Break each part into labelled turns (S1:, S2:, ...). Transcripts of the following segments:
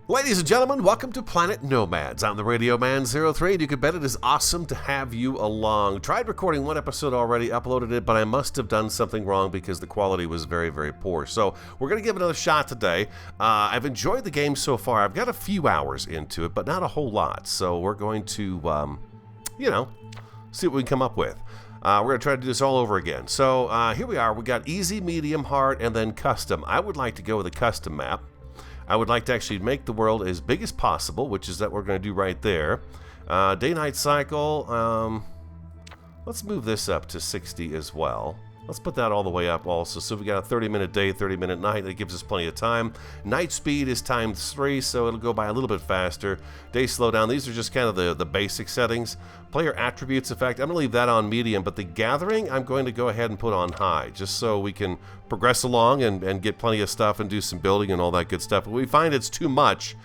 S1: Ladies and gentlemen, welcome to Planet Nomads. I'm the Radio Man 03, and you can bet it is awesome to have you along. Tried recording one episode already, uploaded it, but I must have done something wrong because the quality was very, very poor. So we're going to give it another shot today. I've enjoyed the game so far. I've got a few hours into it, but not a whole lot. So we're going to, see what we can come up with. We're going to try to do this all over again. So here we are. We got easy, medium, hard, and then custom. I would like to go with a custom map. I would like to actually make the world as big as possible, which is that we're going to do right there. Day-night cycle, let's move this up to 60 as well. Let's put that all the way up also. So we got a 30-minute day, 30-minute night. That gives us plenty of time. Night speed is times 3, so it'll go by a little bit faster. Day slowdown. These are just kind of the basic settings. Player attributes effect. I'm going to leave that on medium, but the gathering I'm going to go ahead and put on high, just so we can progress along and get plenty of stuff and do some building and all that good stuff. If we find it's too much,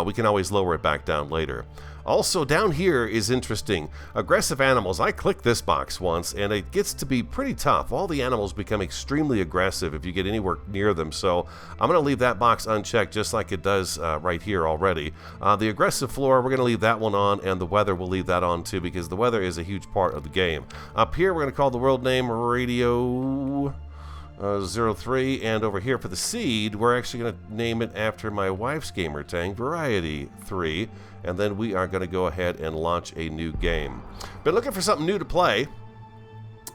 S1: we can always lower it back down later. Also, down here is interesting. Aggressive animals. I clicked this box once, and it gets to be pretty tough. All the animals become extremely aggressive if you get anywhere near them, so I'm going to leave that box unchecked just like it does right here already. The aggressive flora, we're going to leave that one on, and the weather, we'll leave that on too, because the weather is a huge part of the game. Up here, we're going to call the world name Radio 03, and over here for the seed, we're actually going to name it after my wife's gamer tag, Variety 3, and then we are going to go ahead and launch a new game. Been looking for something new to play,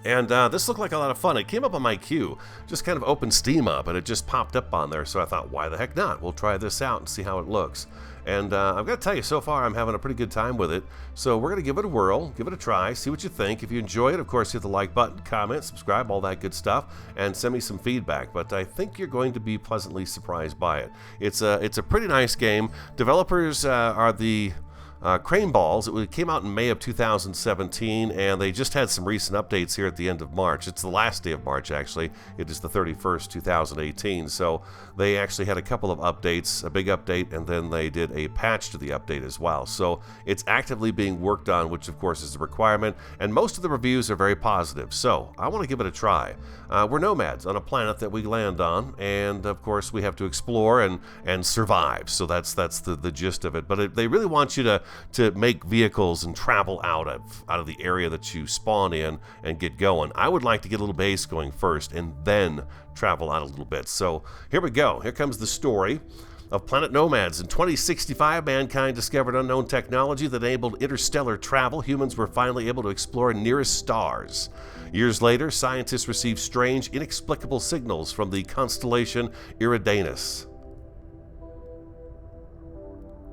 S1: and this looked like a lot of fun. It came up on my queue, just kind of opened Steam up, and it just popped up on there, so I thought, why the heck not? We'll try this out and see how it looks. And I've got to tell you, so far I'm having a pretty good time with it. So we're going to give it a whirl, give it a try, see what you think. If you enjoy it, of course, hit the like button, comment, subscribe, all that good stuff, and send me some feedback. But I think you're going to be pleasantly surprised by it. It's a pretty nice game. Developers are the Crane Balls. It came out in May of 2017, and they just had some recent updates here at the end of March. It's the last day of March, actually. It is the 31st, 2018. So they actually had a couple of updates, a big update, and then they did a patch to the update as well. So it's actively being worked on, which of course is a requirement, and most of the reviews are very positive. So I want to give it a try. We're nomads on a planet that we land on, and of course we have to explore and survive. So that's the gist of it. But they really want you to make vehicles and travel out of the area that you spawn in and get going. I would like to get a little base going first and then travel out a little bit. So here we go. Here comes the story of Planet Nomads. In 2065, mankind discovered unknown technology that enabled interstellar travel. Humans were finally able to explore nearest stars. Years later, scientists received strange, inexplicable signals from the constellation Eridanus.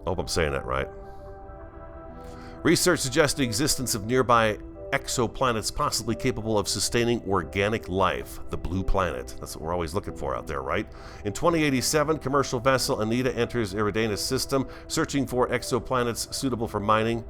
S1: I hope I'm saying that right. Research suggests the existence of nearby exoplanets possibly capable of sustaining organic life. The Blue Planet. That's what we're always looking for out there, right? In 2087, commercial vessel Anita enters Eridanus system, searching for exoplanets suitable for mining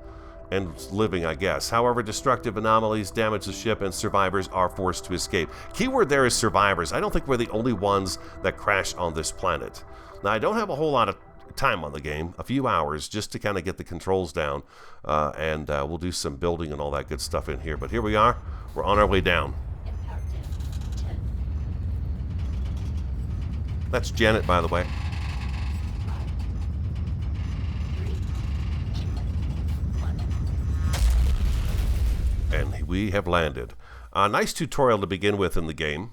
S1: and living, I guess. However, destructive anomalies damage the ship and survivors are forced to escape. Keyword there is survivors. I don't think we're the only ones that crash on this planet. Now, I don't have a whole lot of time on the game, a few hours, just to kind of get the controls down, and we'll do some building and all that good stuff in here. But here we are. We're on our way down. That's Janet, by the way. And we have landed. A nice tutorial to begin with in the game.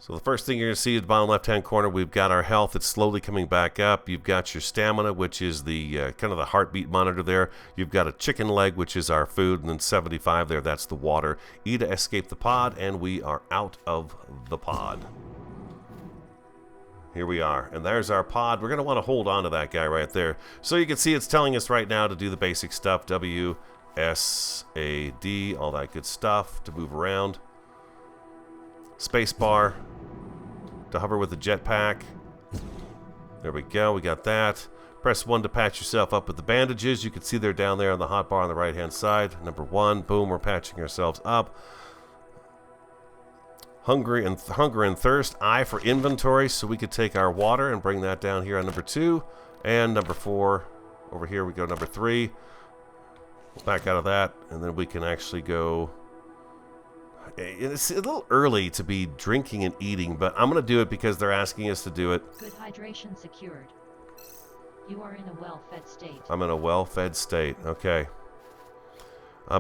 S1: So the first thing you're going to see at the bottom left-hand corner, we've got our health. It's slowly coming back up. You've got your stamina, which is the kind of the heartbeat monitor there. You've got a chicken leg, which is our food, and then 75 there, that's the water. E to escape the pod, and we are out of the pod. Here we are, and there's our pod. We're going to want to hold on to that guy right there. So you can see it's telling us right now to do the basic stuff, W, S, A, D, all that good stuff, to move around. Spacebar to hover with the jetpack. There we go, we got that. Press 1 to patch yourself up with the bandages. You can see they're down there on the hotbar on the right hand side. Number 1, boom, we're patching ourselves up. Hunger and thirst, I for inventory, so we could take our water and bring that down here on number 2. And number 4, over here we go number 3. We'll back out of that, and then we can actually go. It's a little early to be drinking and eating, but I'm going to do it because they're asking us to do it.
S2: Good hydration secured. You are in a well-fed state.
S1: I'm in a well-fed state. Okay.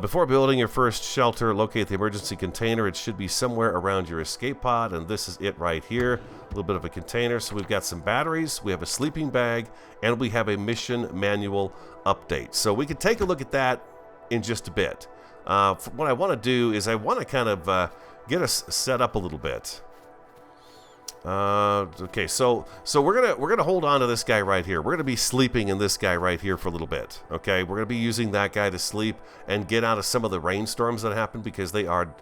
S1: Before building your first shelter, locate the emergency container. It should be somewhere around your escape pod, and this is it right here. A little bit of a container. So we've got some batteries, we have a sleeping bag, and we have a mission manual update. So we can take a look at that in just a bit. What I want to do is I want to kind of get us set up a little bit. Okay, so we're gonna hold on to this guy right here. We're gonna be sleeping in this guy right here for a little bit. Okay, we're gonna be using that guy to sleep and get out of some of the rainstorms that happen, because they are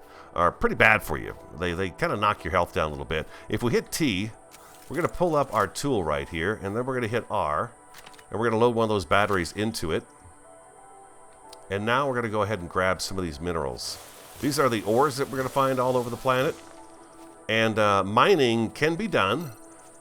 S1: pretty bad for you. They kind of knock your health down a little bit. If we hit T, we're gonna pull up our tool right here, and then we're gonna hit R, and we're gonna load one of those batteries into it. And now we're gonna go ahead and grab some of these minerals. These are the ores that we're gonna find all over the planet. And mining can be done.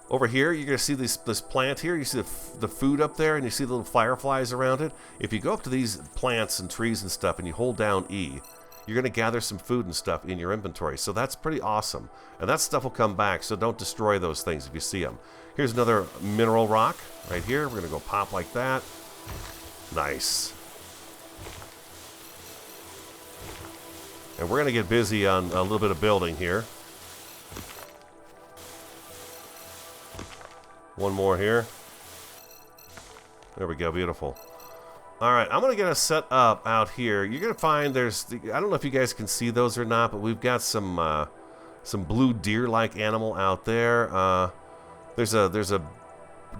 S1: Over here, you're going to see this plant here. You see the food up there, and you see the little fireflies around it. If you go up to these plants and trees and stuff, and you hold down E, you're going to gather some food and stuff in your inventory. So that's pretty awesome. And that stuff will come back, so don't destroy those things if you see them. Here's another mineral rock right here. We're going to go pop like that. Nice. And we're going to get busy on a little bit of building here. One more here. There we go, beautiful. All right, I'm gonna get us set up out here. You're gonna find I don't know if you guys can see those or not, but we've got some blue deer-like animal out there. There's a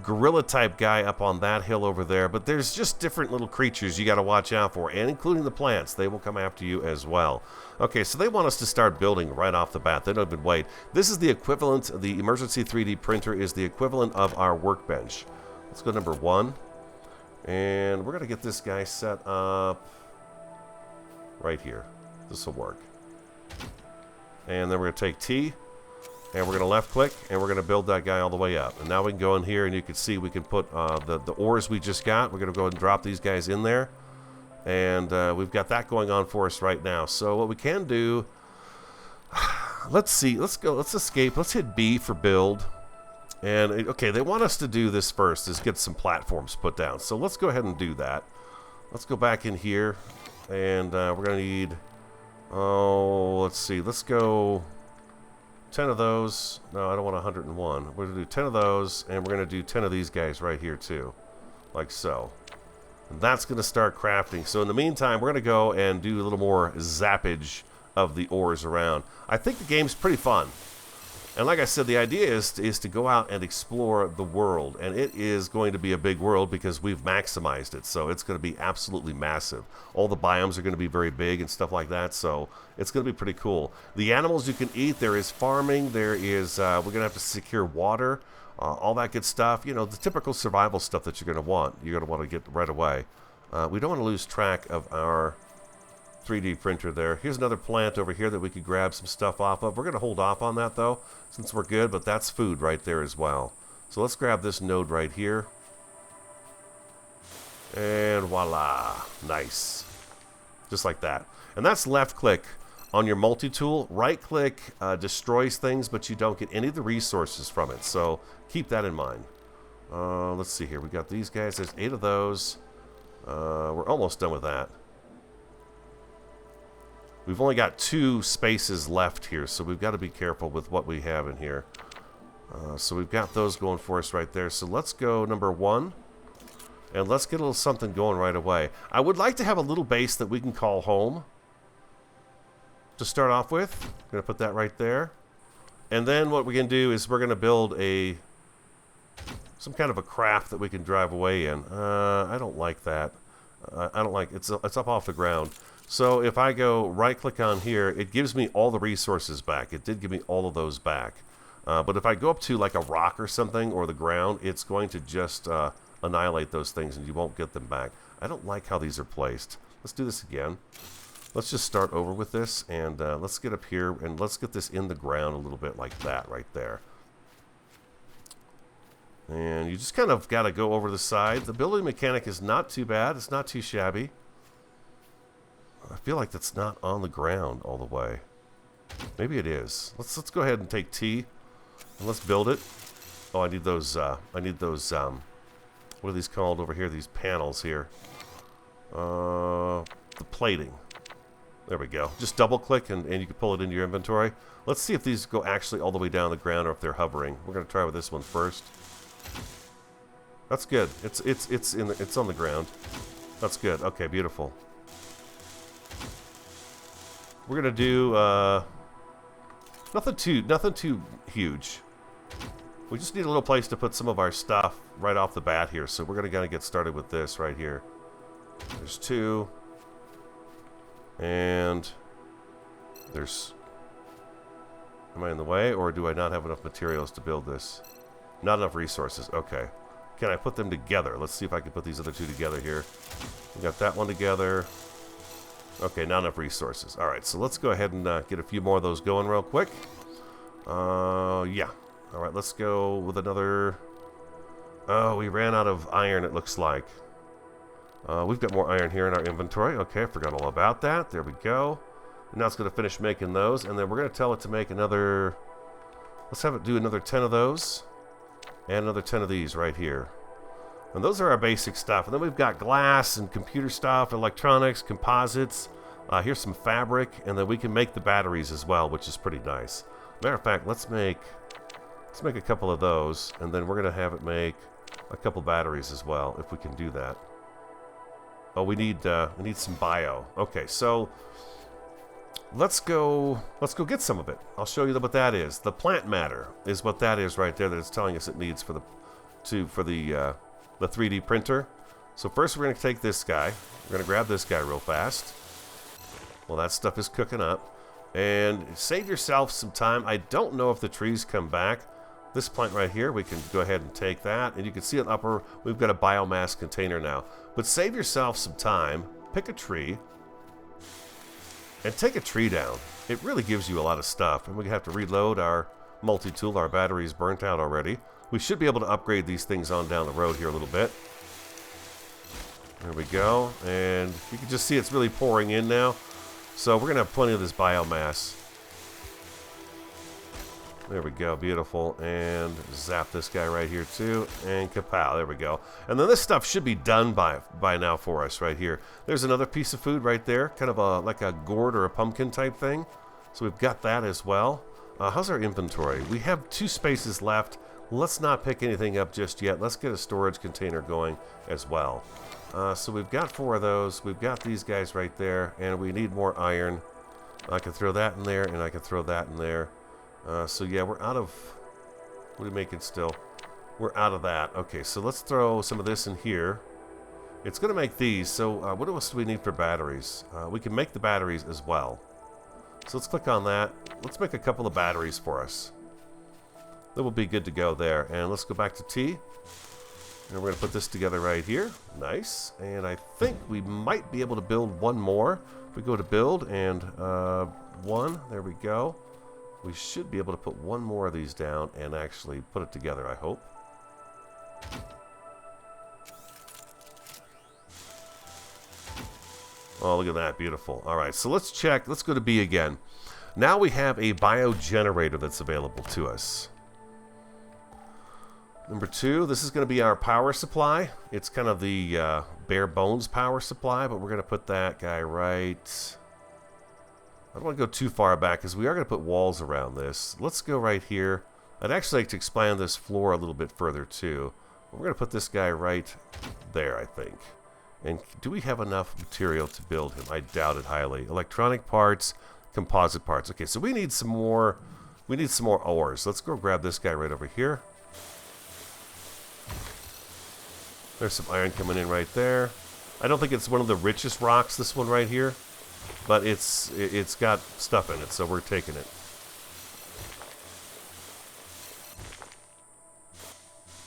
S1: gorilla type guy up on that hill over there, but there's just different little creatures you got to watch out for, and including the plants. They will come after you as well. Okay, so they want us to start building right off the bat. They don't even wait. This is the equivalent, the emergency 3D printer is the equivalent of our workbench. Let's go number 1, and we're going to get this guy set up right here. This will work. And then we're going to take T, and we're going to left click, and we're going to build that guy all the way up. And now we can go in here, and you can see we can put the ores we just got. We're going to go ahead and drop these guys in there. And we've got that going on for us right now. So what we can do, let's see, let's escape. Let's hit B for build. And, okay, they want us to do this first, is get some platforms put down. So let's go ahead and do that. Let's go back in here, and we're going to need, let's see, let's go 10 of those. No, I don't want 101. We're going to do 10 of those, and we're going to do 10 of these guys right here too, like so. And that's going to start crafting. So in the meantime, we're going to go and do a little more zappage of the ores around. I think the game's pretty fun. And like I said, the idea is to go out and explore the world. And it is going to be a big world because we've maximized it. So it's going to be absolutely massive. All the biomes are going to be very big and stuff like that. So it's going to be pretty cool. The animals you can eat, there is farming. There is, we're going to have to secure water. All that good stuff. You know, the typical survival stuff that you're going to want. You're going to want to get right away. We don't want to lose track of our 3D printer there. Here's another plant over here that we could grab some stuff off of. We're going to hold off on that though, since we're good, but that's food right there as well. So let's grab this node right here. And voila. Nice. Just like that. And that's left click on your multi-tool. Right click destroys things, but you don't get any of the resources from it. So keep that in mind. Let's see here. We got these guys. There's 8 of those. We're almost done with that. We've only got 2 spaces left here, so we've got to be careful with what we have in here. So we've got those going for us right there. So let's go number 1, and let's get a little something going right away. I would like to have a little base that we can call home to start off with. I'm going to put that right there. And then what we can do is we're going to build some kind of a craft that we can drive away in. I don't like that. I don't like it's up off the ground. So if I go right click on here, it gives me all the resources back. It did give me all of those back. But if I go up to like a rock or something or the ground, it's going to just annihilate those things and you won't get them back. I don't like how these are placed. Let's do this again. Let's just start over with this, and let's get up here and let's get this in the ground a little bit like that right there. And you just kind of got to go over the side. The building mechanic is not too bad. It's not too shabby. I feel like that's not on the ground all the way. Maybe it is. Let's go ahead and take T and let's build it. Oh, I need those what are these called over here? These panels here. The plating. There we go. Just double click and you can pull it into your inventory. Let's see if these go actually all the way down the ground or if they're hovering. We're going to try with this one first. That's good. It's on the ground. That's good. Okay, beautiful. We're going to do nothing too huge. We just need a little place to put some of our stuff right off the bat here. So we're going to kind of get started with this right here. There's 2. And there's... Am I in the way, or do I not have enough materials to build this? Not enough resources. Okay. Can I put them together? Let's see if I can put these other 2 together here. We got that one together. Okay, not enough resources. All right, so let's go ahead and get a few more of those going real quick. Yeah. All right, let's go with another... Oh, we ran out of iron, it looks like. We've got more iron here in our inventory. Okay, I forgot all about that. There we go. And now it's going to finish making those, and then we're going to tell it to make another... Let's have it do another 10 of those, and another 10 of these right here. And those are our basic stuff. And then we've got glass and computer stuff, electronics, composites. Here's some fabric, and then we can make the batteries as well, which is pretty nice. Matter of fact, let's make a couple of those, and then we're going to have it make a couple batteries as well, if we can do that. Oh, we need some bio. Okay, so let's go get some of it. I'll show you what that is. The plant matter is what that is right there that it's telling us it needs for the 3D printer. So first we're going to take this guy. We're going to grab this guy real fast. Well, that stuff is cooking up. And save yourself some time. I don't know if the trees come back. This plant right here, we can go ahead and take that. And you can see it upper, we've got a biomass container now. But save yourself some time. Pick a tree. And take a tree down. It really gives you a lot of stuff. And we have to reload our multi-tool. Our battery's burnt out already. We should be able to upgrade these things on down the road here a little bit. There we go. And you can just see it's really pouring in now. So we're going to have plenty of this biomass. There we go. Beautiful. And zap this guy right here too. And kapow. There we go. And then this stuff should be done by now for us right here. There's another piece of food right there. Kind of like a gourd or a pumpkin type thing. So we've got that as well. How's our inventory? We have 2 spaces left. Let's not pick anything up just yet. Let's get a storage container going as well. So we've got 4 of those. We've got these guys right there. And we need more iron. I can throw that in there, and I can throw that in there. So yeah, we're out of... What are we making still? We're out of that. Okay, so let's throw some of this in here. It's going to make these. So what else do we need for batteries? We can make the batteries as well. So let's click on that. Let's make a couple of batteries for us. Then we'll be good to go there. And let's go back to T. And we're going to put this together right here. Nice. And I think we might be able to build one more. If we go to build and 1, there we go. We should be able to put one more of these down and actually put it together, I hope. Oh, look at that. Beautiful. All right, so let's check. Let's go to B again. Now we have a biogenerator that's available to us. Number 2, this is going to be our power supply. It's kind of the bare bones power supply, but we're going to put that guy right... I don't want to go too far back because we are going to put walls around this. Let's go right here. I'd actually like to expand this floor a little bit further too. We're going to put this guy right there, I think. And do we have enough material to build him? I doubt it highly. Electronic parts, composite parts. Okay, so we need some more. We need some more ores. Let's go grab this guy right over here. There's some iron coming in right there. I don't think it's one of the richest rocks, this one right here. But it's got stuff in it, so we're taking it.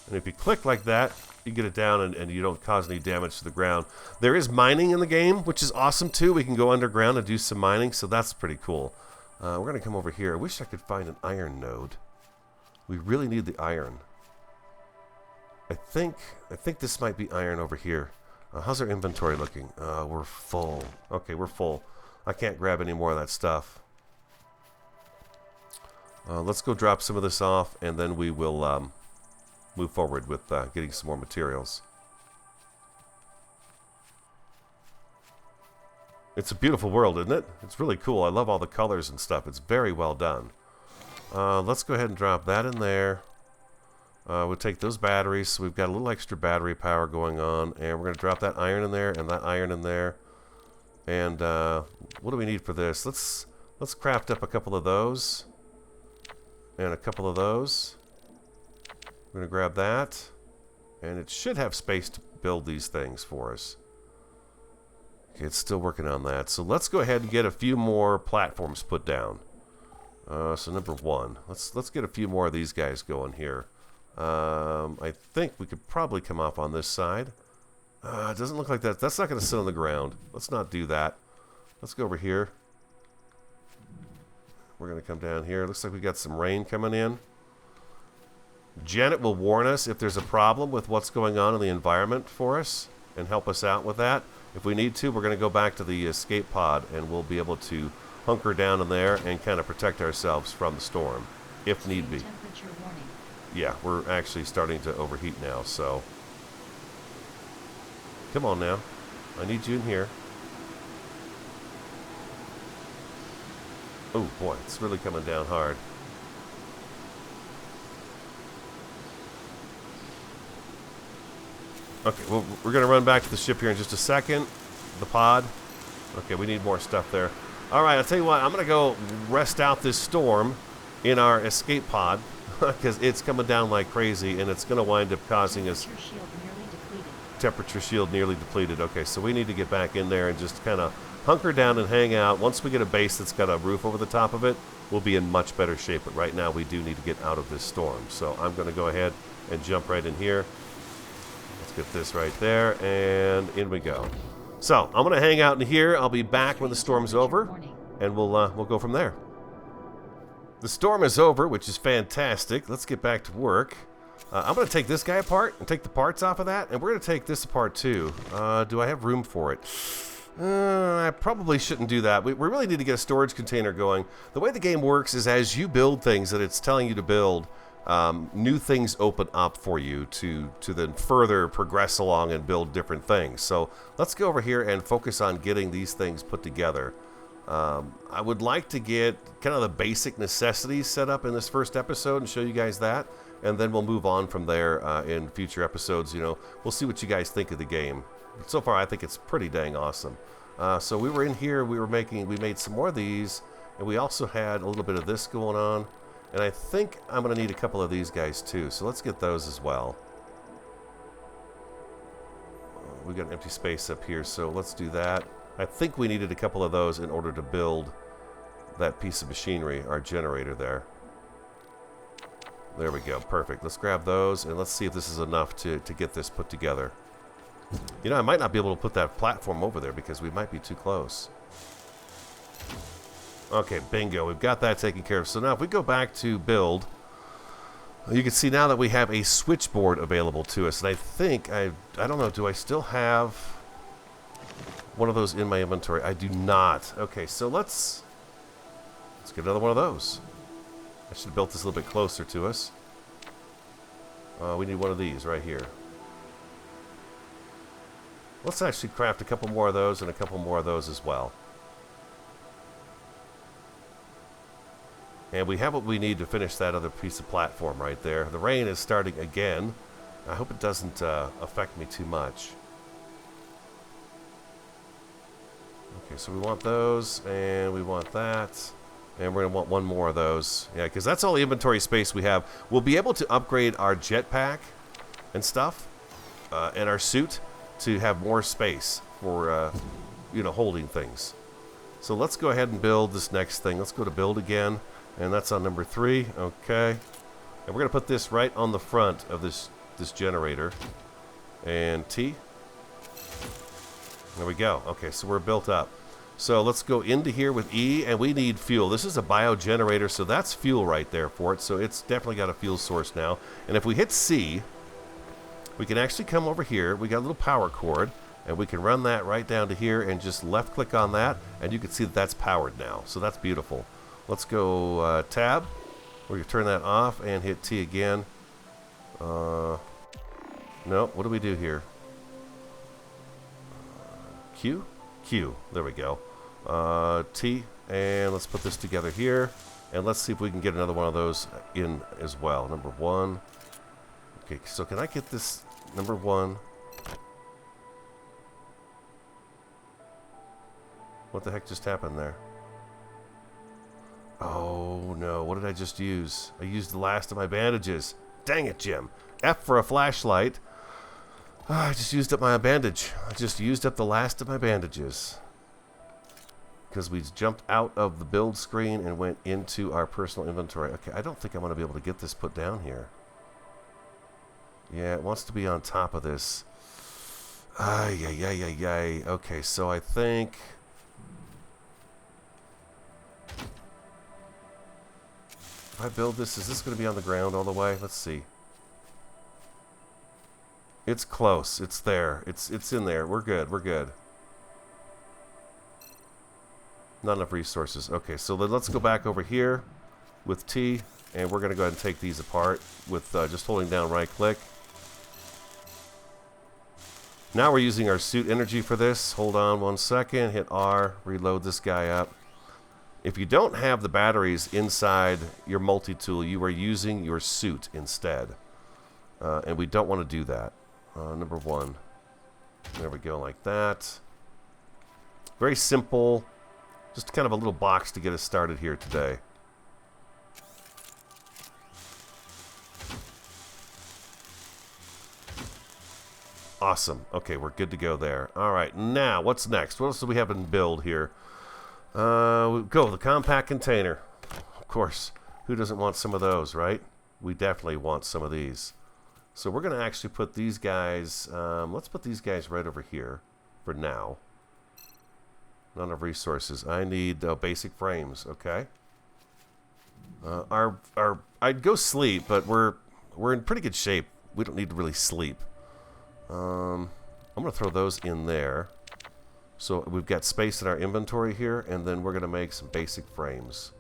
S1: And if you click like that, you get it down and you don't cause any damage to the ground. There is mining in the game, which is awesome too. We can go underground and do some mining, so that's pretty cool. We're going to come over here. I wish I could find an iron node. We really need the iron. I think this might be iron over here. How's our inventory looking? We're full. Okay, we're full. I can't grab any more of that stuff. Let's go drop some of this off, and then we will move forward with getting some more materials. It's a beautiful world, isn't it? It's really cool. I love all the colors and stuff. It's very well done. Let's go ahead and drop that in there. We'll take those batteries. So we've got a little extra battery power going on. And we're going to drop that iron in there and that iron in there. And what do we need for this? Let's craft up a couple of those. And a couple of those. We're going to grab that. And it should have space to build these things for us. Okay, it's still working on that. So let's go ahead and get a few more platforms put down. So number 1. Let's get a few more of these guys going here. I think we could probably come off on this side. It doesn't look like that. That's not going to sit on the ground. Let's not do that. Let's go over here. We're going to come down here. Looks like we got some rain coming in. Janet will warn us if there's a problem with what's going on in the environment for us and help us out with that. If we need to, we're going to go back to the escape pod and we'll be able to hunker down in there and kind of protect ourselves from the storm, if need be. Yeah, we're actually starting to overheat now, so... Come on now. I need you in here. Oh boy, it's really coming down hard. Okay, well, we're going to run back to the ship here in just a second. The pod. Okay, we need more stuff there. Alright, I'll tell you what, I'm going to go rest out this storm in our escape pod because it's coming down like crazy and it's going to wind up causing us... Temperature shield nearly depleted. Okay, so we need to get back in there and just kind of hunker down and hang out. Once we get a base that's got a roof over the top of it, we'll be in much better shape. But right now, we do need to get out of this storm. So I'm going to go ahead and jump right in here. Let's get this right there, and in we go. So I'm going to hang out in here. I'll be back when the storm's over, and we'll go from there. The storm is over, which is fantastic. Let's get back to work. I'm going to take this guy apart and take the parts off of that, and we're going to take this apart too. Do I have room for it? I probably shouldn't do that. We really need to get a storage container going. The way the game works is as you build things that it's telling you to build, new things open up for you to then further progress along and build different things. So let's go over here and focus on getting these things put together. I would like to get kind of the basic necessities set up in this first episode and show you guys that. And then we'll move on from there in future episodes. You know, we'll see what you guys think of the game. But so far, I think it's pretty dang awesome. So we were in here. We made some more of these, and we also had a little bit of this going on. And I think I'm going to need a couple of these guys too. So let's get those as well. We got an empty space up here, so let's do that. I think we needed a couple of those in order to build that piece of machinery, our generator there. There we go. Perfect. Let's grab those, and let's see if this is enough to get this put together. You know, I might not be able to put that platform over there because we might be too close. Okay, bingo. We've got that taken care of. So now if we go back to build, you can see now that we have a switchboard available to us. And I think, I don't know, do I still have one of those in my inventory? I do not. Okay, so let's get another one of those. I should have built this a little bit closer to us. We need one of these right here. Let's actually craft a couple more of those and a couple more of those as well. And we have what we need to finish that other piece of platform right there. The rain is starting again. I hope it doesn't affect me too much. Okay, so we want those, and we want that. And we're going to want one more of those. Yeah, because that's all the inventory space we have. We'll be able to upgrade our jetpack and stuff, and our suit to have more space for, you know, holding things. So let's go ahead and build this next thing. Let's go to build again. And that's on number 3. Okay. And we're going to put this right on the front of this generator. And T. There we go. Okay, so we're built up. So let's go into here with E, and we need fuel. This is a biogenerator, so that's fuel right there for it. So it's definitely got a fuel source now. And if we hit C, we can actually come over here. We got a little power cord, and we can run that right down to here and just left-click on that, and you can see that that's powered now. So that's beautiful. Let's go tab. We're going to turn that off and hit T again. No, what do we do here? Q? Q. There we go. T, and let's put this together here. And let's see if we can get another one of those in as well. Number 1. Okay, so can I get this number 1? What the heck just happened there? Oh no, what did I just use? I used the last of my bandages. Dang it, Jim. F for a flashlight. I just used up my bandage. I just used up the last of my bandages. Because we jumped out of the build screen and went into our personal inventory. Okay, I don't think I'm going to be able to get this put down here. Yeah, it wants to be on top of this. Ay, ay, ay, ay, ay. Okay, so I think... if I build this, is this going to be on the ground all the way? Let's see. It's close. It's there. It's in there. We're good. We're good. Not enough resources. Okay, so let's go back over here with T, and we're going to go ahead and take these apart with just holding down right click. Now we're using our suit energy for this. Hold on 1 second. Hit R. Reload this guy up. If you don't have the batteries inside your multi-tool, you are using your suit instead. And we don't want to do that. Number 1. There we go, like that. Very simple. Just kind of a little box to get us started here today. Awesome. Okay, we're good to go there. All right, now what's next? What else do we have in build here? The compact container. Of course, who doesn't want some of those, right? We definitely want some of these. So we're going to actually put these guys, let's put these guys right over here for now. Not enough resources. I need basic frames, okay? I'd go sleep, but we're in pretty good shape. We don't need to really sleep. I'm going to throw those in there. So we've got space in our inventory here, and then we're going to make some basic frames.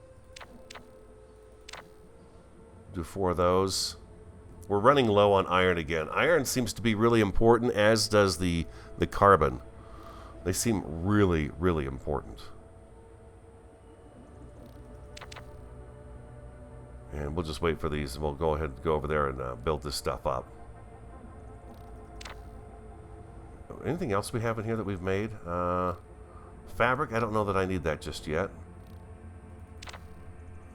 S1: Do 4 of those. We're running low on iron again. Iron seems to be really important, as does the carbon. They seem really, really important. And we'll just wait for these, and we'll go ahead and go over there and build this stuff up. Anything else we have in here that we've made? Fabric, I don't know that I need that just yet.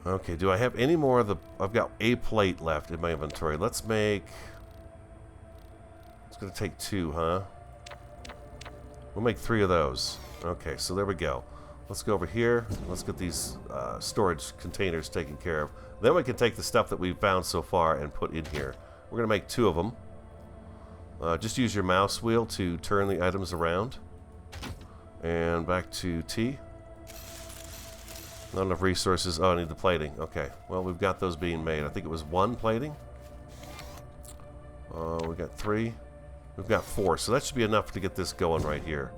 S1: Okay, do I have any more of the... I've got a plate left in my inventory. Let's make... It's going to take 2, huh? We'll make 3 of those. Okay, so there we go. Let's go over here. Let's get these storage containers taken care of. Then we can take the stuff that we've found so far and put in here. We're going to make 2 of them. Just use your mouse wheel to turn the items around. And back to T. Not enough resources. Oh, I need the plating. Okay. Well, we've got those being made. I think it was 1 plating. We got 3. We've got 4. So that should be enough to get this going right here.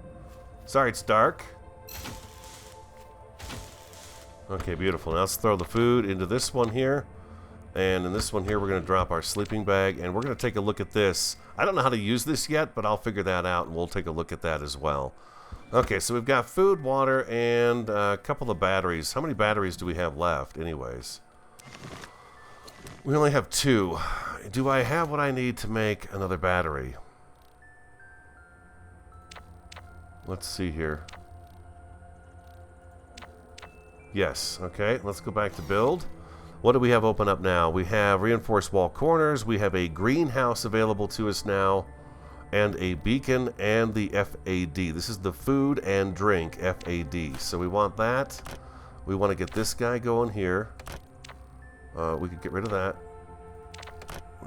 S1: Sorry, it's dark. Okay, beautiful. Now let's throw the food into this one here. And in this one here, we're going to drop our sleeping bag. And we're going to take a look at this. I don't know how to use this yet, but I'll figure that out, and we'll take a look at that as well. Okay, so we've got food, water, and a couple of batteries. How many batteries do we have left, anyways? We only have 2. Do I have what I need to make another battery? Let's see here. Yes, okay, let's go back to build. What do we have open up now? We have reinforced wall corners. We have a greenhouse available to us now. And a beacon and the FAD. This is the food and drink FAD. So we want that. We want to get this guy going here. We could get rid of that.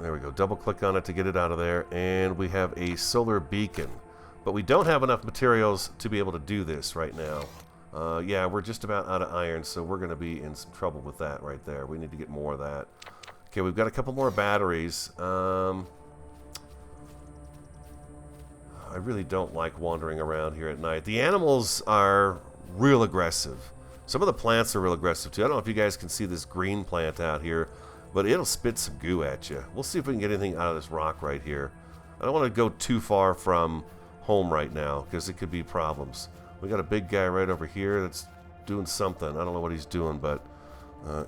S1: There we go. Double click on it to get it out of there. And we have a solar beacon. But we don't have enough materials to be able to do this right now. Yeah, we're just about out of iron, so we're going to be in some trouble with that right there. We need to get more of that. Okay, we've got a couple more batteries. I really don't like wandering around here at night. The animals are real aggressive. Some of the plants are real aggressive too. I don't know if you guys can see this green plant out here, but it'll spit some goo at you. We'll see if we can get anything out of this rock right here. I don't want to go too far from home right now because it could be problems. We got a big guy right over here that's doing something. I don't know what he's doing, but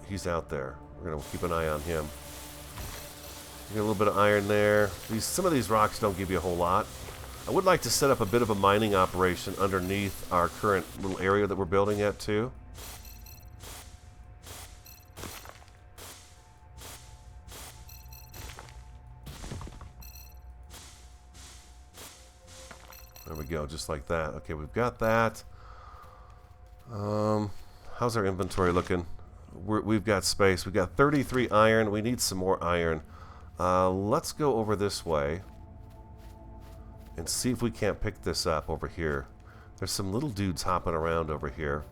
S1: he's out there. We're going to keep an eye on him. Get a little bit of iron there. Some of these rocks don't give you a whole lot. I would like to set up a bit of a mining operation underneath our current little area that we're building at too. There we go, just like that. Okay, we've got that. How's our inventory looking? We've got space. We've got 33 iron. We need some more iron. Let's go over this way and see if we can't pick this up over here. There's some little dudes hopping around over here.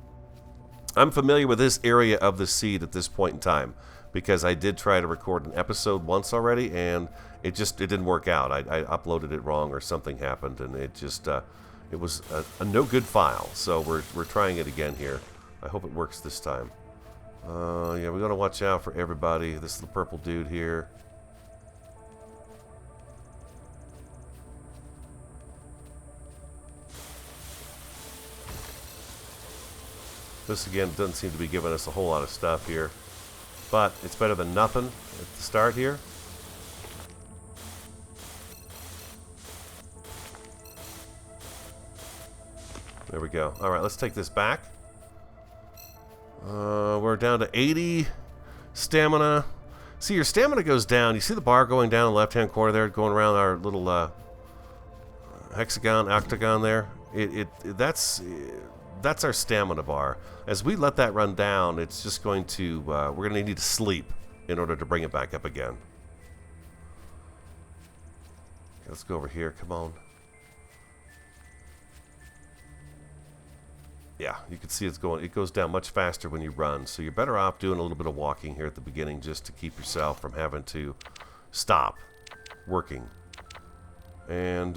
S1: I'm familiar with this area of the seed at this point in time because I did try to record an episode once already, and it didn't work out. I uploaded it wrong or something happened, and it was a no good file. So we're trying it again here. I hope it works this time. Yeah, we gotta watch out for everybody. This little purple dude here. This again doesn't seem to be giving us a whole lot of stuff here, but it's better than nothing at the start here. There we go. Alright, let's take this back. We're down to 80 stamina. See, your stamina goes down. You see the bar going down in the left-hand corner there, going around our little hexagon, octagon there? That's our stamina bar. As we let that run down, it's just going to, we're going to need to sleep in order to bring it back up again. Okay, let's go over here. Come on. Yeah, you can see it goes down much faster when you run, so you're better off doing a little bit of walking here at the beginning just to keep yourself from having to stop working. And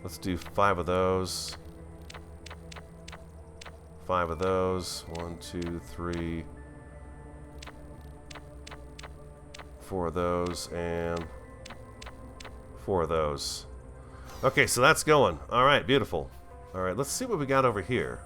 S1: let's do 5 of those. 5 of those. 1, 2, 3, 4 of those, and 4 of those. Okay, so that's going. Alright, beautiful. Alright, let's see what we got over here.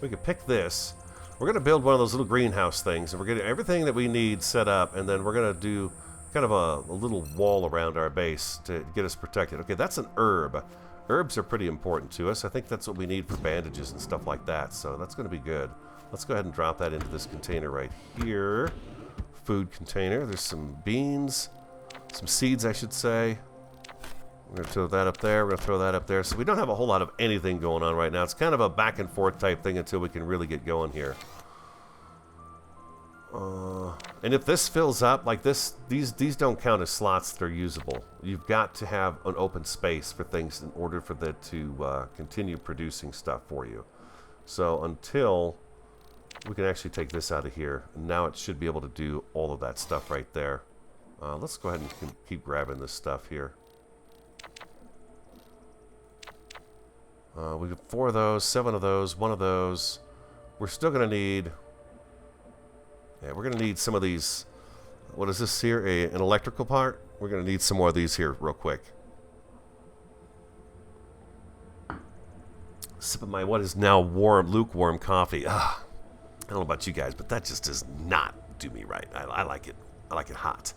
S1: We can pick this. We're going to build one of those little greenhouse things, and we're getting everything that we need set up, and then we're going to do kind of a little wall around our base to get us protected. Okay, that's an herb. Herbs are pretty important to us. I think that's what we need for bandages and stuff like that, so that's going to be good. Let's go ahead and drop that into this container right here. Food container. There's some beans, some seeds, I should say. We're going to throw that up there. We're going to throw that up there. So we don't have a whole lot of anything going on right now. It's kind of a back and forth type thing until we can really get going here. And if this fills up, like this, these don't count as slots that are usable. You've got to have an open space for things in order for that to continue producing stuff for you. So until we can actually take this out of here, now it should be able to do all of that stuff right there. Let's go ahead and keep grabbing this stuff here. We got 4 of those, 7 of those, 1 of those. We're still going to need... Yeah, we're going to need some of these... What is this here? An electrical part? We're going to need some more of these here real quick. Sipping my what is now lukewarm coffee. I don't know about you guys, but that just does not do me right. I like it. I like it hot.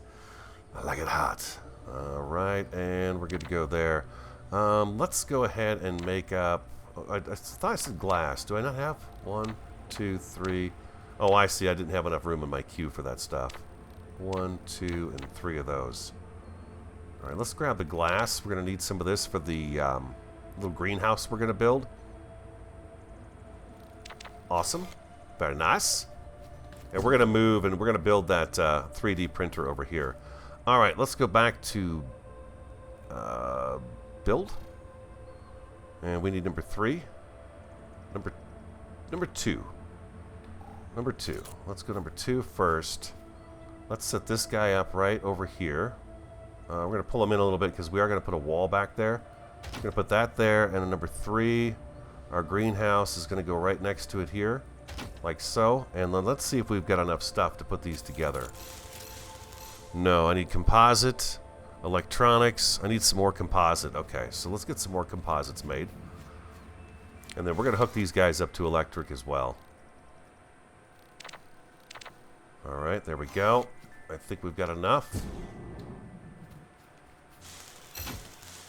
S1: I like it hot. All right, and we're good to go there. Let's go ahead and make up... I thought I said glass. Do I not have? 1, 2, 3... Oh, I see. I didn't have enough room in my queue for that stuff. 1, 2, and 3 of those. All right, let's grab the glass. We're going to need some of this for the little greenhouse we're going to build. Awesome. Very nice. And we're going to move and we're going to build that 3D printer over here. All right, let's go back to build. And we need number 3. Number 2. Number 2. Let's go number 2 first. Let's set this guy up right over here. We're going to pull him in a little bit because we are going to put a wall back there. We're going to put that there. And then number 3, our greenhouse is going to go right next to it here. Like so. And then let's see if we've got enough stuff to put these together. No, I need composite. Electronics. I need some more composite. Okay, so let's get some more composites made. And then we're going to hook these guys up to electric as well. Alright, there we go. I think we've got enough.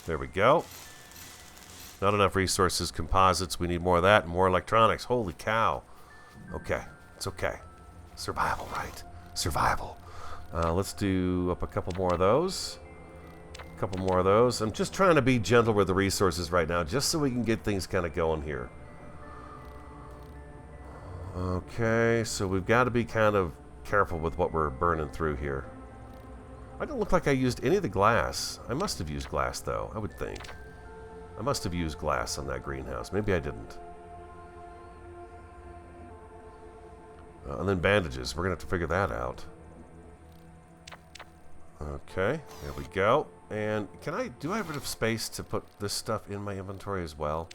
S1: There we go. Not enough resources, composites. We need more of that and more electronics. Holy cow. Okay, it's okay. Survival, right? Survival. Let's do up a couple more of those. A couple more of those. I'm just trying to be gentle with the resources right now, just so we can get things kind of going here. Okay, so we've got to be kind of careful with what we're burning through here. I don't look like I used any of the glass. I must have used glass, though, I would think. I must have used glass on that greenhouse. Maybe I didn't. And then bandages. We're going to have to figure that out. Okay, there we go. And do I have enough space to put this stuff in my inventory as well?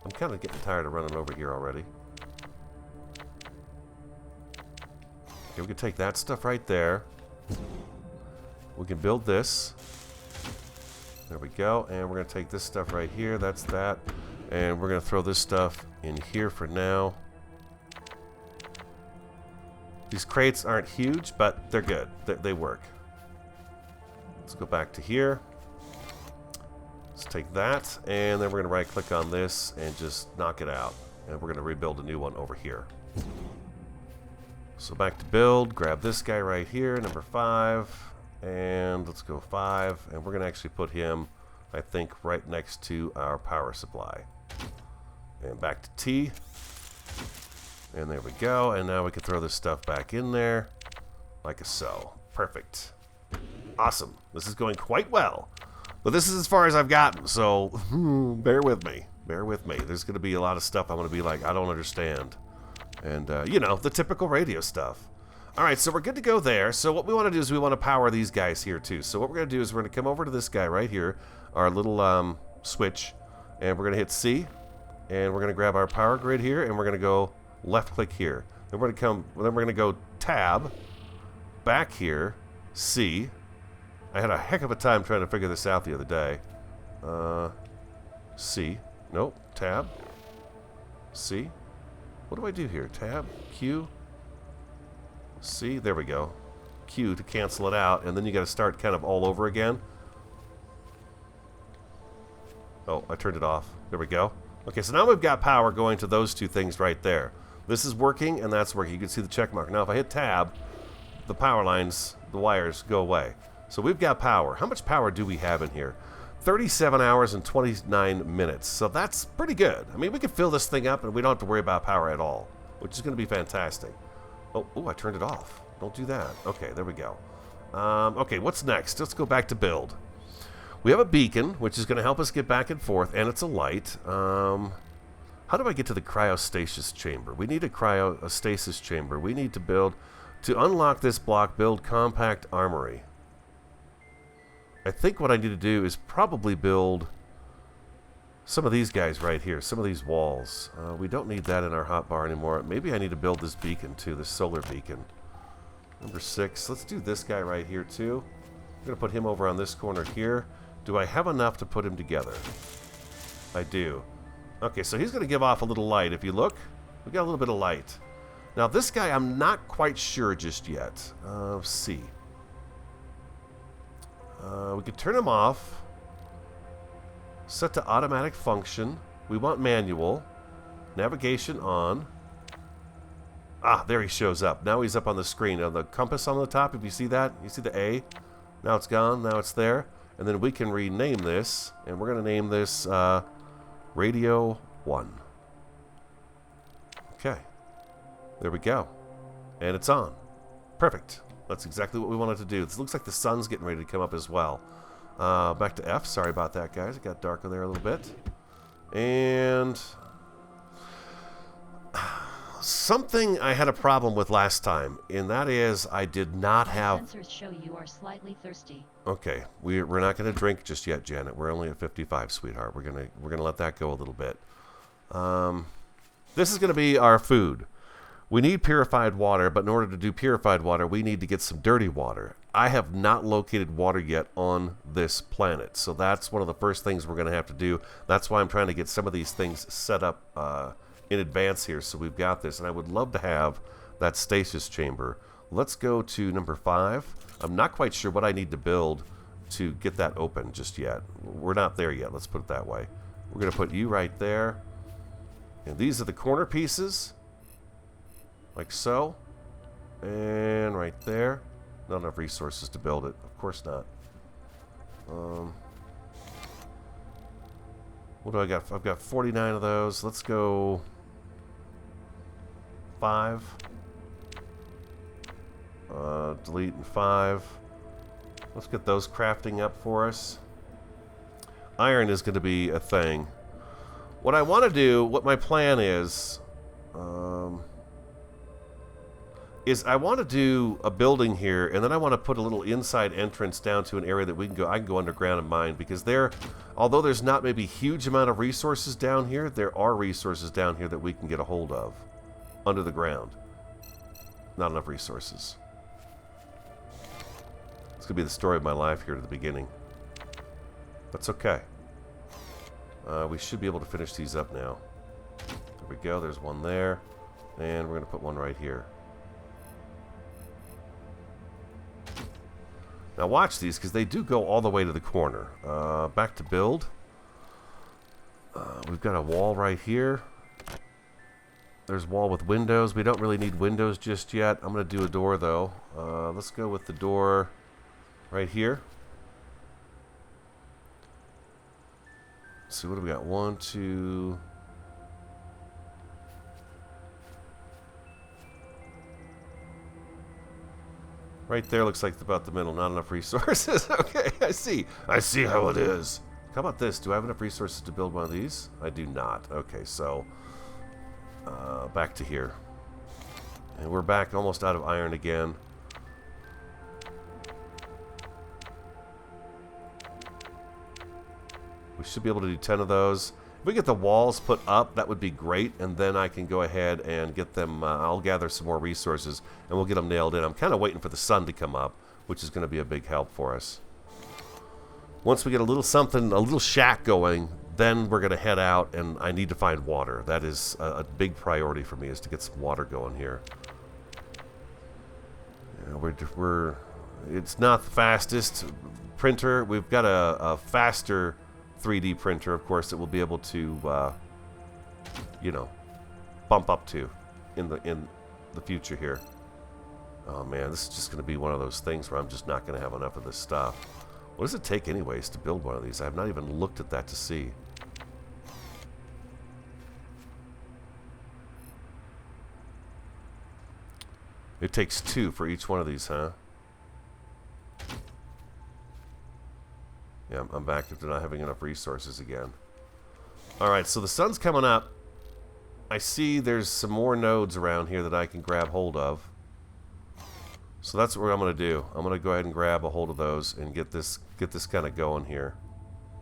S1: I'm kind of getting tired of running over here already. Okay, we can take that stuff right there. We can build this. There we go. And we're going to take this stuff right here. That's that. And we're going to throw this stuff in here for now. These crates aren't huge, but they're good. They work. Let's go back to here. Let's take that. And then we're going to right-click on this and just knock it out. And we're going to rebuild a new one over here. So back to build. Grab this guy right here, number 5. And let's go 5, and we're going to actually put him, I think, right next to our power supply. And back to T. And there we go, and now we can throw this stuff back in there, like so. Perfect. Awesome. This is going quite well. But this is as far as I've gotten, so bear with me. Bear with me. There's going to be a lot of stuff I'm going to be like, I don't understand. And, you know, the typical radio stuff. Alright, so we're good to go there. So what we want to do is we want to power these guys here too. So what we're going to do is we're going to come over to this guy right here, our little switch, and we're going to hit C, and we're going to grab our power grid here, and we're going to go left click here. Then we're going to go tab, back here, C. I had a heck of a time trying to figure this out the other day. C. Nope. Tab. C. What do I do here? Tab. Q. C, there we go. Q to cancel it out, and then you got to start kind of all over again. Oh, I turned it off. There we go. Okay, so now we've got power going to those two things right there. This is working, and that's working. You can see the check mark. Now, if I hit tab, the power lines, the wires go away. So we've got power. How much power do we have in here? 37 hours and 29 minutes. So that's pretty good. I mean, we can fill this thing up, and we don't have to worry about power at all, which is going to be fantastic. Oh, I turned it off. Don't do that. Okay, there we go. Okay, what's next? Let's go back to build. We have a beacon, which is going to help us get back and forth, and it's a light. How do I get to the Stasis Chamber? We need a Stasis Chamber. We need to build, to unlock this block, build compact armory. I think what I need to do is probably build some of these guys right here, some of these walls. We don't need that in our hotbar anymore. Maybe I need to build this beacon too, this solar beacon. Number 6. Let's do this guy right here too. I'm going to put him over on this corner here. Do I have enough to put him together? I do. Okay, so he's going to give off a little light. If you look, we've got a little bit of light. Now this guy, I'm not quite sure just yet. C. We could turn him off. Set to automatic function. We want manual. Navigation on. Ah, there he shows up. Now he's up on the screen. Now the compass on the top, if you see that, you see the A. Now it's gone. Now it's there. And then we can rename this. And we're going to name this Radio 1. Okay. There we go. And it's on. Perfect. That's exactly what we wanted to do. It looks like the sun's getting ready to come up as well. Back to F. Sorry about that, guys. It got darker there a little bit. And something I had a problem with last time, and that is I did not have...
S2: Sensors show you are slightly thirsty.
S1: Okay, we're not going to drink just yet, Janet. We're only at 55, sweetheart. We're gonna let that go a little bit. This is going to be our food. We need purified water, but in order to do purified water, we need to get some dirty water. I have not located water yet on this planet. So that's one of the first things we're going to have to do. That's why I'm trying to get some of these things set up in advance here. So we've got this. And I would love to have that stasis chamber. Let's go to number 5. I'm not quite sure what I need to build to get that open just yet. We're not there yet. Let's put it that way. We're going to put you right there. And these are the corner pieces. Like so. And right there. Not enough resources to build it. Of course not. What do I got? I've got 49 of those. Let's go 5. Delete and 5. Let's get those crafting up for us. Iron is going to be a thing. What I want to do, what my plan is I want to do a building here, and then I want to put a little inside entrance down to an area that we can go. I can go underground and mine, because although there's not maybe a huge amount of resources down here, there are resources down here that we can get a hold of under the ground. Not enough resources. It's going to be the story of my life here at the beginning. That's okay. We should be able to finish these up now. There we go. There's one there. And we're going to put one right here. Now watch these, because they do go all the way to the corner. Back to build. We've got a wall right here. There's a wall with windows. We don't really need windows just yet. I'm going to do a door, though. Let's go with the door right here. Let's see, what do we got? 1, 2... Right there looks like about the middle. Not enough resources. Okay, I see. I see how it is. How about this? Do I have enough resources to build one of these? I do not. Okay, so back to here. And we're back almost out of iron again. We should be able to do 10 of those. If we get the walls put up, that would be great, and then I can go ahead and get them, I'll gather some more resources, and we'll get them nailed in. I'm kind of waiting for the sun to come up, which is going to be a big help for us. Once we get a little something, a little shack going, then we're going to head out, and I need to find water. That is a big priority for me, is to get some water going here. Yeah, it's not the fastest printer. We've got a faster 3D printer, of course, that we'll be able to, you know, bump up to in the future here. Oh man, this is just going to be one of those things where I'm just not going to have enough of this stuff. What does it take anyways to build one of these? I have not even looked at that to see. It takes 2 for each one of these, huh? Yeah, I'm back to not having enough resources again. Alright, so the sun's coming up. I see there's some more nodes around here that I can grab hold of. So that's what I'm going to do. I'm going to go ahead and grab a hold of those and get this kind of going here.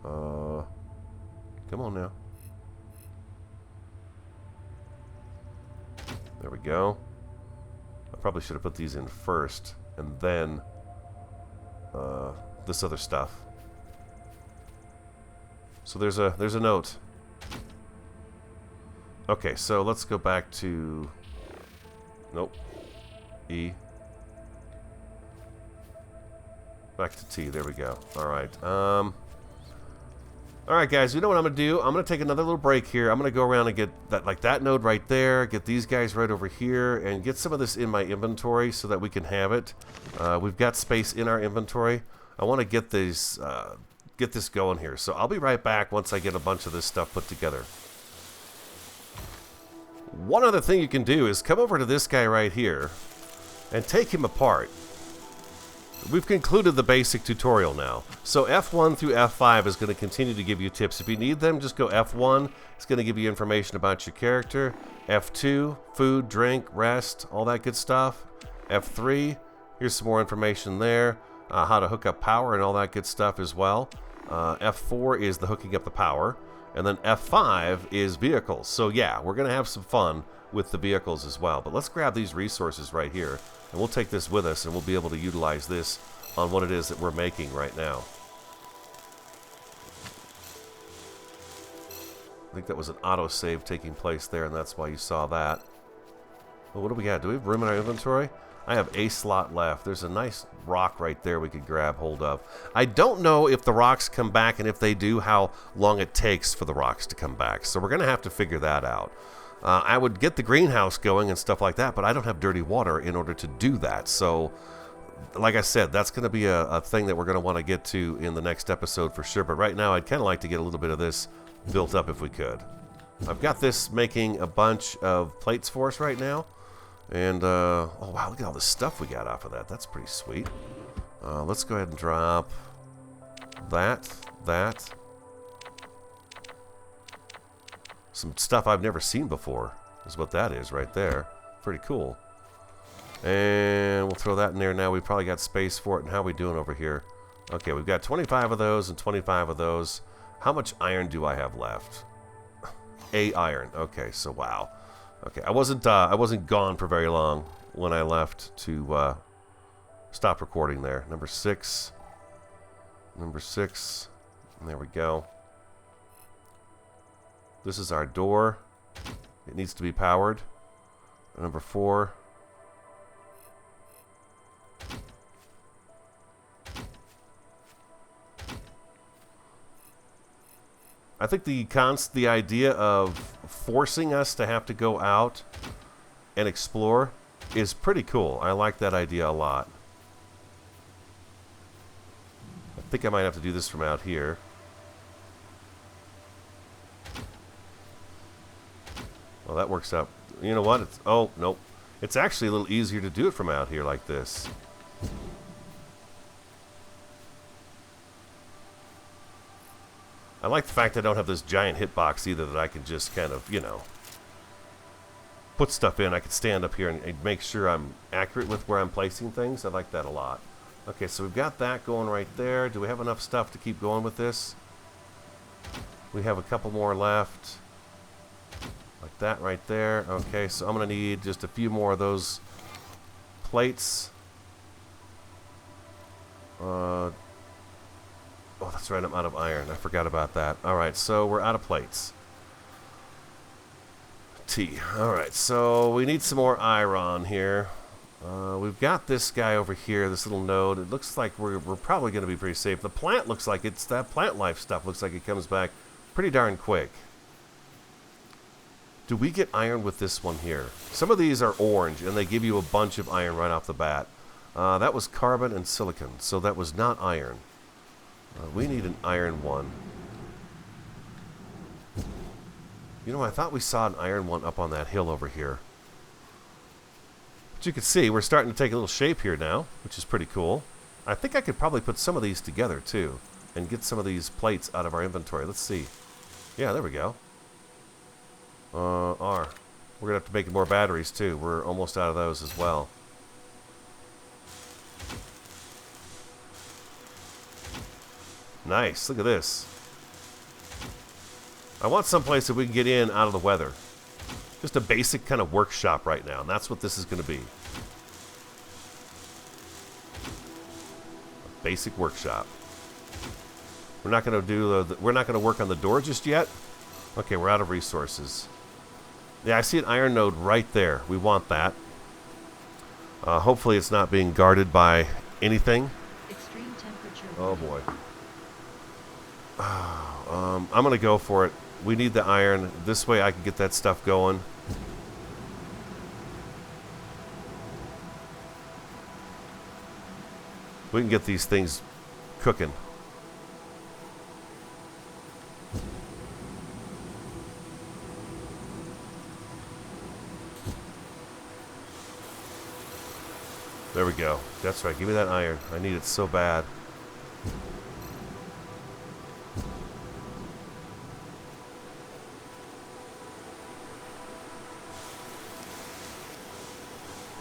S1: Come on now. There we go. I probably should have put these in first, and then this other stuff. So there's a note. Okay, so let's go back to... Nope. E. Back to T. There we go. Alright. Alright, guys. You know what I'm going to do? I'm going to take another little break here. I'm going to go around and get that node right there. Get these guys right over here. And get some of this in my inventory so that we can have it. We've got space in our inventory. I want to get these... get this going here. So I'll be right back once I get a bunch of this stuff put together. One other thing you can do is come over to this guy right here and take him apart. We've concluded the basic tutorial now. So F1 through F5 is going to continue to give you tips. If you need them, just go F1. It's going to give you information about your character. F2, food, drink, rest, all that good stuff. F3, here's some more information there. How to hook up power and all that good stuff as well. F4 is the hooking up the power, and then F5 is vehicles. So yeah, we're going to have some fun with the vehicles as well. But let's grab these resources right here, and we'll take this with us, and we'll be able to utilize this on what it is that we're making right now. I think that was an autosave taking place there, and that's why you saw that. Well, what do we got? Do we have room in our inventory? I have a slot left. There's a nice rock right there we could grab hold of. I don't know if the rocks come back, and if they do, how long it takes for the rocks to come back. So we're going to have to figure that out. I would get the greenhouse going and stuff like that, but I don't have dirty water in order to do that. So, like I said, that's going to be a thing that we're going to want to get to in the next episode for sure. But right now, I'd kind of like to get a little bit of this built up if we could. I've got this making a bunch of plates for us right now. And, oh wow, look at all the stuff we got off of that. That's pretty sweet. Let's go ahead and drop that. Some stuff I've never seen before is what that is right there. Pretty cool. And we'll throw that in there now. We probably got space for it. And how are we doing over here? Okay, we've got 25 of those and 25 of those. How much iron do I have left? A iron. Okay, so wow. Okay, I wasn't gone for very long when I left to stop recording there. Number 6. Number 6. And there we go. This is our door. It needs to be powered. Number 4. I think the idea of forcing us to have to go out and explore is pretty cool. I like that idea a lot. I think I might have to do this from out here. Well, that works out. You know what? Oh, nope. It's actually a little easier to do it from out here like this. I like the fact that I don't have this giant hitbox either, that I can just kind of, you know, put stuff in. I can stand up here and make sure I'm accurate with where I'm placing things. I like that a lot. Okay, so we've got that going right there. Do we have enough stuff to keep going with this? We have a couple more left. Like that right there. Okay, so I'm going to need just a few more of those plates. Oh, that's right, I'm out of iron. I forgot about that. Alright, so we're out of plates. T. Alright, so we need some more iron here. We've got this guy over here, this little node. It looks like we're probably going to be pretty safe. The plant looks like it's, that plant life stuff looks like it comes back pretty darn quick. Do we get iron with this one here? Some of these are orange, and they give you a bunch of iron right off the bat. That was carbon and silicon, so that was not iron. We need an iron one. You know, I thought we saw an iron one up on that hill over here. But you can see we're starting to take a little shape here now, which is pretty cool. I think I could probably put some of these together too and get some of these plates out of our inventory. Let's see. Yeah, there we go. We're going to have to make more batteries too. We're almost out of those as well. Nice. Look at this. I want someplace that we can get in out of the weather. Just a basic kind of workshop right now, and that's what this is going to be. A basic workshop. We're not going to do we're not going to work on the door just yet. Okay, we're out of resources. Yeah, I see an iron node right there. We want that. Hopefully it's not being guarded by anything.
S2: Extreme temperature.
S1: Oh boy. I'm going to go for it. We need the iron. This way I can get that stuff going. We can get these things cooking. There we go. That's right. Give me that iron. I need it so bad.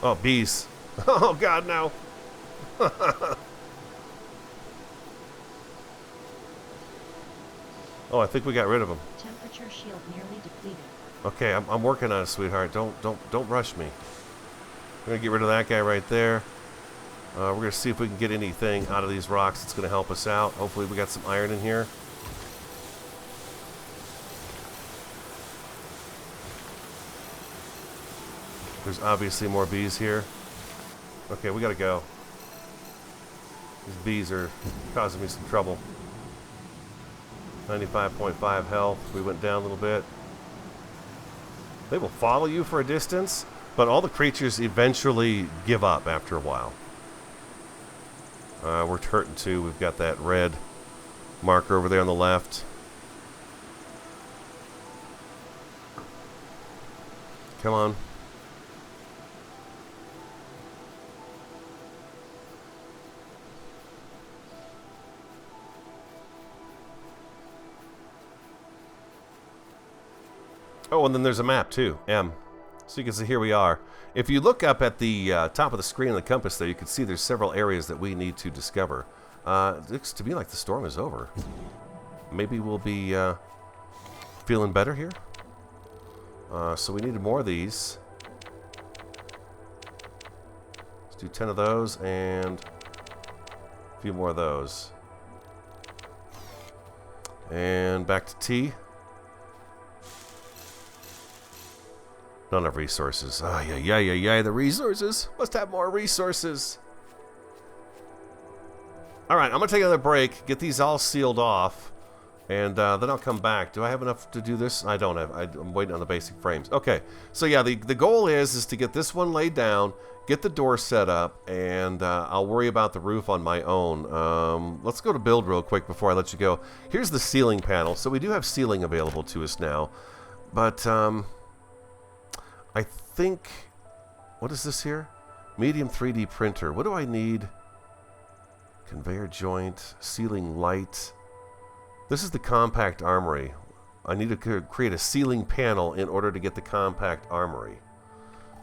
S1: Oh, bees. Oh, God, no. Oh, I think we got rid of them.
S2: Temperature shield nearly depleted.
S1: Okay, I'm working on it, sweetheart. Don't rush me. I'm gonna get rid of that guy right there. We're going to see if we can get anything out of these rocks that's going to help us out. Hopefully we got some iron in here. There's obviously more bees here. Okay, we got to go. These bees are causing me some trouble. 95.5 health. We went down a little bit. They will follow you for a distance, but all the creatures eventually give up after a while. We're hurting too. We've got that red marker over there on the left. Come on. Oh, and then there's a map too, M. So you can see here we are. If you look up at the top of the screen on the compass there, you can see there's several areas that we need to discover. It looks to me like the storm is over. Maybe we'll be feeling better here. So we needed more of these. Let's do 10 of those and a few more of those. And back to T. Not enough resources. Oh, yeah, the resources. Must have more resources. Alright, I'm going to take another break, get these all sealed off, and then I'll come back. Do I have enough to do this? I don't have. I'm waiting on the basic frames. Okay, so yeah, the goal is to get this one laid down, get the door set up, and I'll worry about the roof on my own. Let's go to build real quick before I let you go. Here's the ceiling panel. So we do have ceiling available to us now, but I think, what is this here? Medium 3D printer. What do I need? Conveyor joint, ceiling light. This is the compact armory. I need to create a ceiling panel in order to get the compact armory.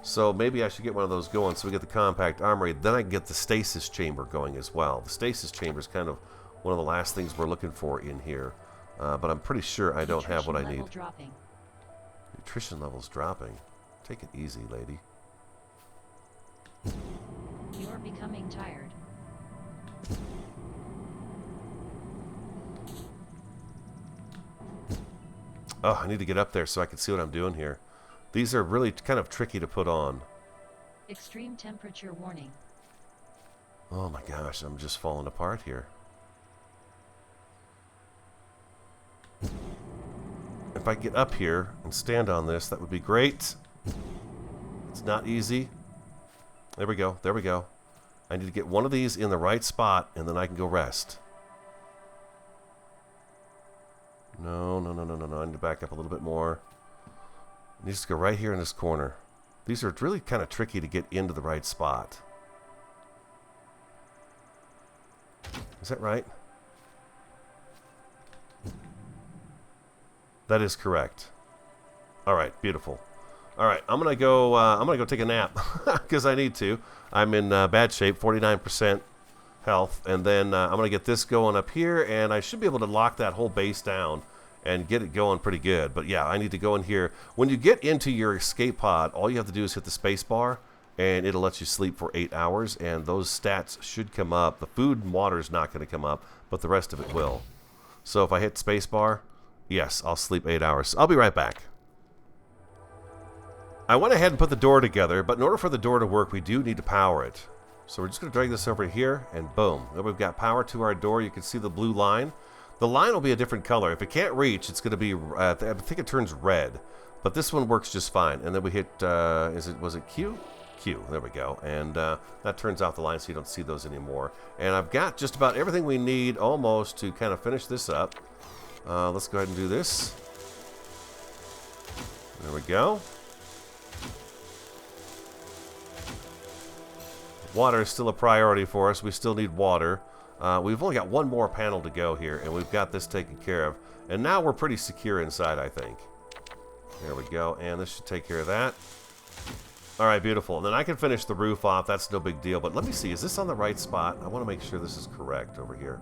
S1: So maybe I should get one of those going so we get the compact armory. Then I can get the stasis chamber going as well. The stasis chamber is kind of one of the last things we're looking for in here. But I'm pretty sure I don't have what I need.
S2: Dropping.
S1: Nutrition levels dropping. Take it easy, lady.
S2: You're becoming tired.
S1: Oh, I need to get up there so I can see what I'm doing here. These are really kind of tricky to put on.
S2: Extreme temperature warning.
S1: Oh my gosh, I'm just falling apart here. If I get up here and stand on this, that would be great. It's not easy. There we go. There we go. I need to get one of these in the right spot, and then I can go rest. No. I need to back up a little bit more. It needs to go right here in this corner. These are really kind of tricky to get into the right spot. Is that right? That is correct. All right, beautiful. All right, I'm gonna go take a nap because I need to. I'm in bad shape, 49% health, and then I'm gonna get this going up here, and I should be able to lock that whole base down and get it going pretty good. But yeah, I need to go in here. When you get into your escape pod, all you have to do is hit the space bar, and it'll let you sleep for 8 hours, and those stats should come up. The food and water is not going to come up, but the rest of it will. So if I hit space bar, yes, I'll sleep 8 hours. I'll be right back. I went ahead and put the door together, but in order for the door to work, we do need to power it. So we're just going to drag this over here, and boom. Then we've got power to our door. You can see the blue line. The line will be a different color. If it can't reach, it's going to be, I think it turns red. But this one works just fine. And then we hit, was it Q? Q, there we go. And that turns off the line so you don't see those anymore. And I've got just about everything we need almost to kind of finish this up. Let's go ahead and do this. There we go. Water is still a priority for us. We still need water. We've only got one more panel to go here, and we've got this taken care of. And now we're pretty secure inside, I think. There we go, and this should take care of that. All right, beautiful. And then I can finish the roof off. That's no big deal. But let me see. Is this on the right spot? I want to make sure this is correct over here.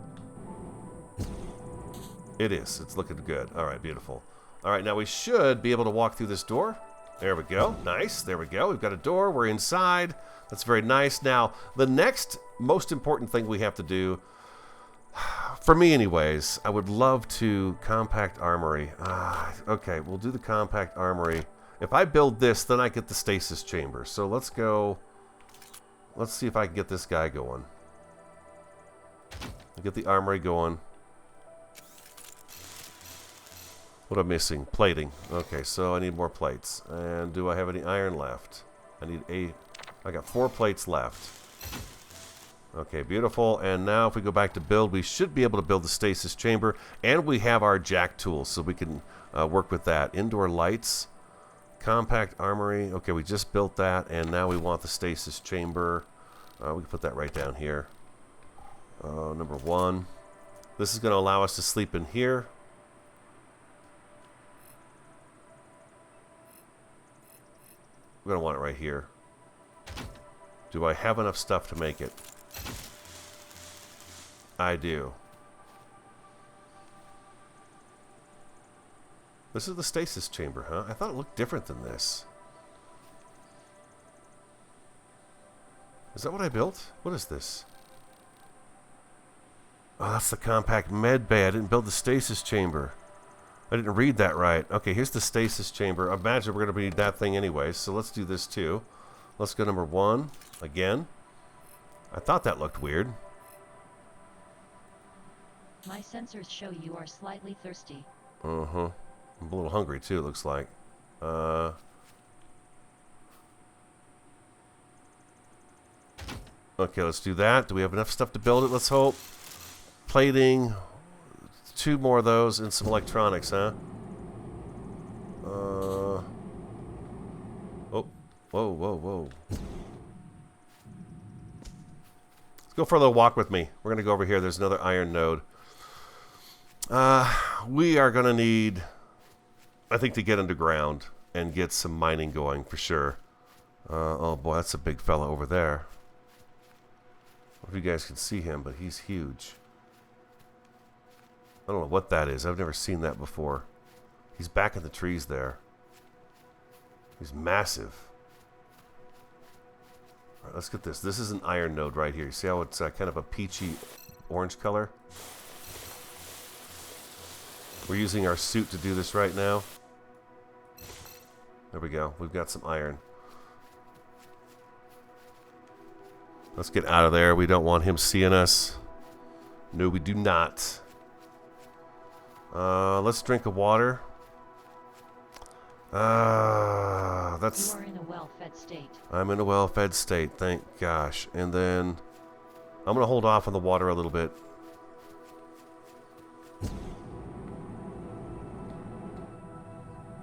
S1: It is. It's looking good. All right, beautiful. All right, now we should be able to walk through this door. There we go. Nice. There we go. We've got a door. We're inside. That's very nice. Now, the next most important thing we have to do, for me anyways, I would love to compact armory. Okay, we'll do the compact armory. If I build this, then I get the stasis chamber. So let's go. Let's see if I can get this guy going. Get the armory going. What am I missing? Plating. Okay, so I need more plates. And do I have any iron left? I got 4 plates left. Okay, beautiful. And now if we go back to build, we should be able to build the stasis chamber. And we have our jack tools, so we can work with that. Indoor lights. Compact armory. Okay, we just built that. And now we want the stasis chamber. We can put that right down here. Number 1. This is going to allow us to sleep in here. We're going to want it right here. Do I have enough stuff to make it? I do. This is the stasis chamber, huh? I thought it looked different than this. Is that what I built? What is this? Oh, that's the compact med bay. I didn't build the stasis chamber. I didn't read that right. Okay, here's the stasis chamber. I imagine we're going to need that thing anyway, so let's do this too. Let's go number 1 again. I thought that looked weird.
S2: My sensors show you are slightly thirsty.
S1: Uh-huh. I'm a little hungry too, it looks like. Okay, let's do that. Do we have enough stuff to build it? Let's hope. Plating. 2 more of those and some electronics, huh? Oh. Whoa, whoa, whoa. Let's go for a little walk with me. We're going to go over here. There's another iron node. We are going to need, I think, to get underground and get some mining going for sure. Oh boy, that's a big fella over there. I don't know if you guys can see him, but he's huge. I don't know what that is. I've never seen that before. He's back in the trees there. He's massive. All right, let's get this. This is an iron node right here. You see how it's kind of a peachy orange color? We're using our suit to do this right now. There we go. We've got some iron. Let's get out of there. We don't want him seeing us. No, we do not. Let's drink a water. That's.
S2: You are in a well-fed state.
S1: I'm in a well-fed state, thank gosh. And then I'm gonna hold off on the water a little bit.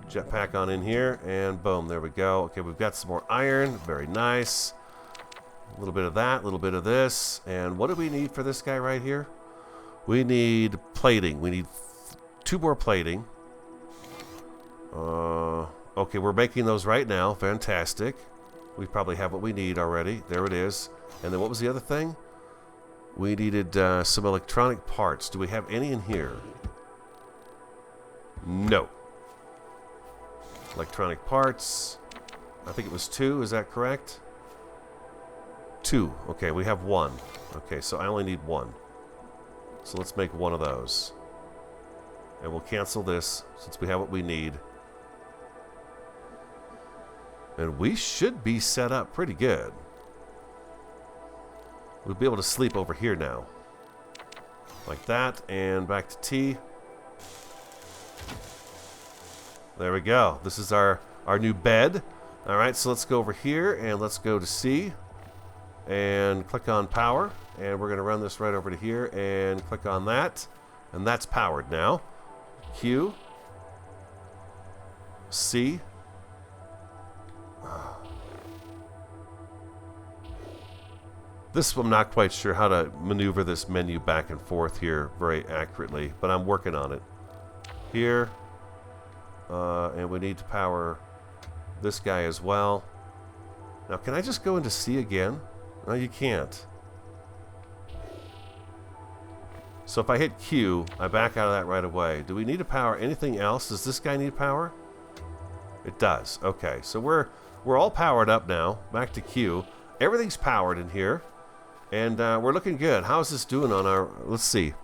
S1: Jetpack on in here, and boom, there we go. Okay, we've got some more iron. Very nice. A little bit of that, a little bit of this. And what do we need for this guy right here? We need plating. We need 2 more plating. Okay, we're making those right now. Fantastic. We probably have what we need already. There it is. And then what was the other thing? We needed some electronic parts. Do we have any in here? No. Electronic parts. I think it was 2. Is that correct? 2. Okay, we have 1. Okay, so I only need 1. So let's make 1 of those. And we'll cancel this since we have what we need. And we should be set up pretty good. We'll be able to sleep over here now. Like that, and back to T. There we go. This is our new bed. Alright, so let's go over here and let's go to C. And click on power. And we're going to run this right over to here and click on that. And that's powered now. Q. C. This, I'm not quite sure how to maneuver this menu back and forth here very accurately, but I'm working on it. Here. And we need to power this guy as well. Now, can I just go into C again? No, you can't. So if I hit Q, I back out of that right away. Do we need to power anything else? Does this guy need power? It does. Okay, so we're all powered up now. Back to Q. Everything's powered in here. And we're looking good. How's this doing on our... Let's see.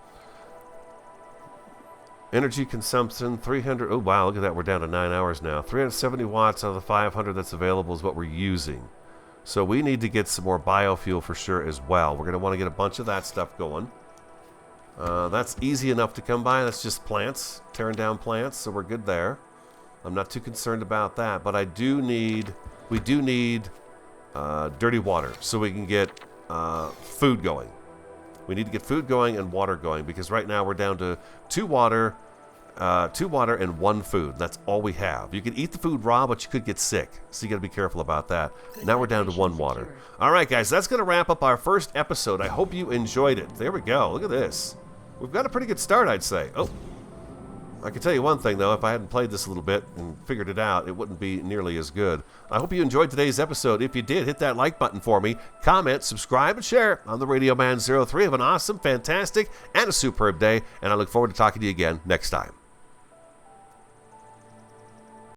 S1: Energy consumption, 300... Oh, wow, look at that. We're down to 9 hours now. 370 watts out of the 500 that's available is what we're using. So we need to get some more biofuel for sure as well. We're going to want to get a bunch of that stuff going. That's easy enough to come by. That's just plants, tearing down plants, so we're good there. I'm not too concerned about that, but we do need dirty water so we can get food going. We need to get food going and water going because right now we're down to 2 water and 1 food. That's all we have. You can eat the food raw, but you could get sick, so you got to be careful about that. Now we're down to 1 water. All right, guys, that's going to wrap up our first episode. I hope you enjoyed it. There we go. Look at this. We've got a pretty good start, I'd say. Oh, I can tell you one thing, though. If I hadn't played this a little bit and figured it out, it wouldn't be nearly as good. I hope you enjoyed today's episode. If you did, hit that like button for me. Comment, subscribe, and share. I'm the Radio Man 03. Have an awesome, fantastic, and a superb day, and I look forward to talking to you again next time.